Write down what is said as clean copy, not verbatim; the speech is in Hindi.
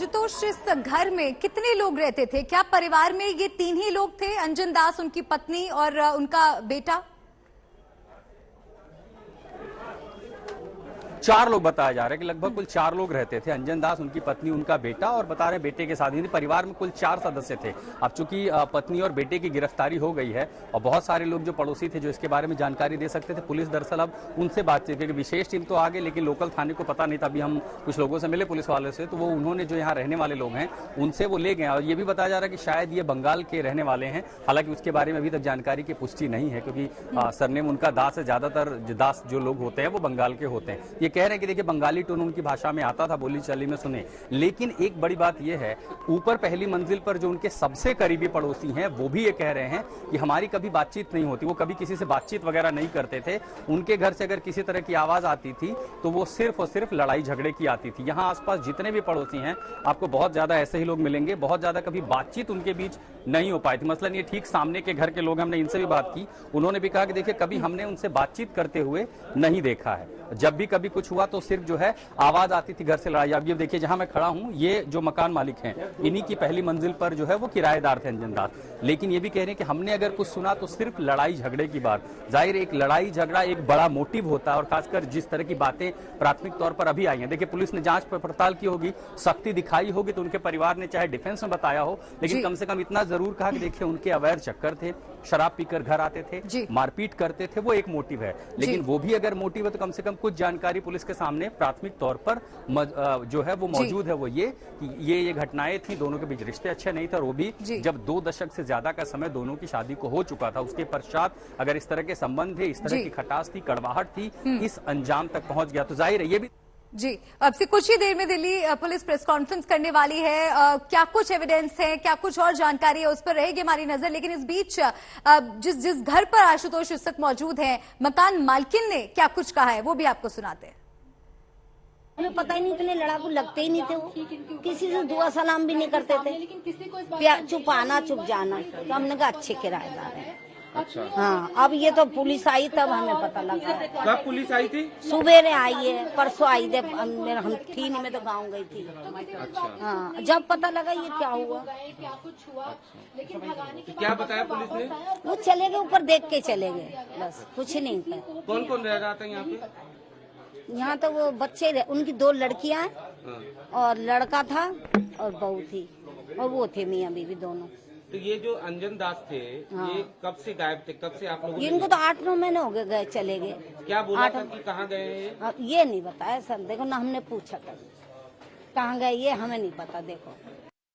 आशुतोष, इस घर में कितने लोग रहते थे? क्या परिवार में ये 3 ही लोग थे, अंजन दास, उनकी पत्नी और उनका बेटा? 4 लोग बताया जा रहा है कि लगभग कुल 4 लोग रहते थे। अंजन दास, उनकी पत्नी, उनका बेटा, और बता रहे बेटे के साथ ही परिवार में कुल 4 सदस्य थे। अब चूंकि पत्नी और बेटे की गिरफ्तारी हो गई है और बहुत सारे लोग जो पड़ोसी थे जो इसके बारे में जानकारी दे सकते थे, पुलिस दरअसल अब उनसे बातचीत, क्योंकि विशेष टीम तो आ गई लेकिन लोकल थाने को पता नहीं था। अभी हम कुछ लोगों से मिले पुलिस वाले से, तो वो उन्होंने जो यहाँ रहने वाले लोग हैं उनसे वो ले गए। और ये भी बताया जा रहा है कि शायद ये बंगाल के रहने वाले हैं, हालांकि उसके बारे में अभी तक जानकारी की पुष्टि नहीं है, क्योंकि सरनेम उनका दास है। ज्यादातर दास जो लोग होते हैं वो बंगाल के होते हैं। ये कह रहे हैं कि देखिए बंगाली टोन उनकी भाषा में आता था, बोली चाली में सुने। लेकिन एक बड़ी बात यह है, ऊपर पहली मंजिल पर जो उनके सबसे करीबी पड़ोसी हैं वो भी ये कह रहे हैं कि हमारी कभी बातचीत नहीं होती, वो कभी किसी से बातचीत वगैरह नहीं करते थे। उनके घर से अगर किसी तरह की आवाज आती थी तो वो सिर्फ और सिर्फ लड़ाई झगड़े की आती थी। यहाँ आसपास जितने भी पड़ोसी हैं आपको बहुत ज्यादा ऐसे ही लोग मिलेंगे, बहुत ज्यादा कभी बातचीत उनके बीच नहीं हो पाई थी। मसलन ये ठीक सामने के घर के लोग, हमने इनसे भी बात की, उन्होंने भी कहा कि देखिए कभी हमने उनसे बातचीत करते हुए नहीं देखा है। जब भी कभी कुछ हुआ तो सिर्फ जो है आवाज आती थी घर से लड़ाई। अब ये देखिए जहां मैं खड़ा हूं, ये जो मकान मालिक हैं इन्हीं की पहली मंजिल पर जो है वो किराएदार थे अंजन दास। लेकिन ये भी कह रहे हैं कि हमने अगर कुछ सुना तो सिर्फ लड़ाई झगड़े की बात। जाहिर एक लड़ाई झगड़ा एक बड़ा मोटिव होता है, और खासकर जिस तरह की बातें प्राथमिक तौर पर अभी आई हैं। देखिए पुलिस ने जांच पड़ताल की होगी, सख्ती दिखाई होगी, तो उनके परिवार ने चाहे डिफेंस में बताया हो, लेकिन कम से कम इतना जरूर कहा कि देखिए उनके अवैध चक्कर थे, शराब पीकर घर आते थे, मारपीट करते थे, वो एक मोटिव है। लेकिन वो भी अगर मोटिव है तो कम से कम कुछ जानकारी पुलिस के सामने प्राथमिक तौर पर जो है वो मौजूद है। वो ये घटनाएं थी, दोनों के बीच रिश्ते अच्छे नहीं थे, और वो भी जब 2 दशक से ज्यादा का समय दोनों की शादी को हो चुका था, उसके पश्चात अगर इस तरह के संबंध थे, इस तरह की खटास थी, कड़वाहट थी, इस अंजाम तक पहुंच गया, तो जाहिर है ये भी। जी, अब से कुछ ही देर में दिल्ली पुलिस प्रेस कॉन्फ्रेंस करने वाली है। क्या कुछ एविडेंस है, क्या कुछ और जानकारी है, उस पर रहेगी हमारी नजर। लेकिन इस बीच जिस घर पर आशुतोष इस वक्त मौजूद हैं, मकान मालकिन ने क्या कुछ कहा है वो भी आपको सुनाते हैं। हमें पता ही नहीं, इतने लड़ाकू लगते ही नहीं थे वो, किसी से दुआ सलाम भी नहीं करते थे, चुप आना चुप जाना। तो हमने कहा अच्छे किराएदार हैं। अच्छा। हाँ, अब ये तो पुलिस आई तब हमें पता लगा। कब पुलिस आई थी? सुबह आई है, परसों आई थे। हम थी नहीं, मैं तो गाँव गई थी। अच्छा। हाँ, जब पता लगा ये क्या हुआ। तो क्या बताया पुलिस ने? वो चले गए ऊपर, देख के चले गए, बस कुछ नहीं था। कौन कौन रह रहा था यहाँ पे? यहाँ तो वो बच्चे उनकी 2 लड़कियां और लड़का था और बहू थी, और वो थे मियाँ बीवी दोनों। तो ये जो अंजन दास थे, ये कब से गायब थे? कब से आप लोग? इनको तो 8-9 महीने हो गए चले गए। क्या बोला था कि कहाँ गए ये नहीं बताया सर। देखो ना, हमने पूछा था कहाँ गए, ये हमें नहीं पता। देखो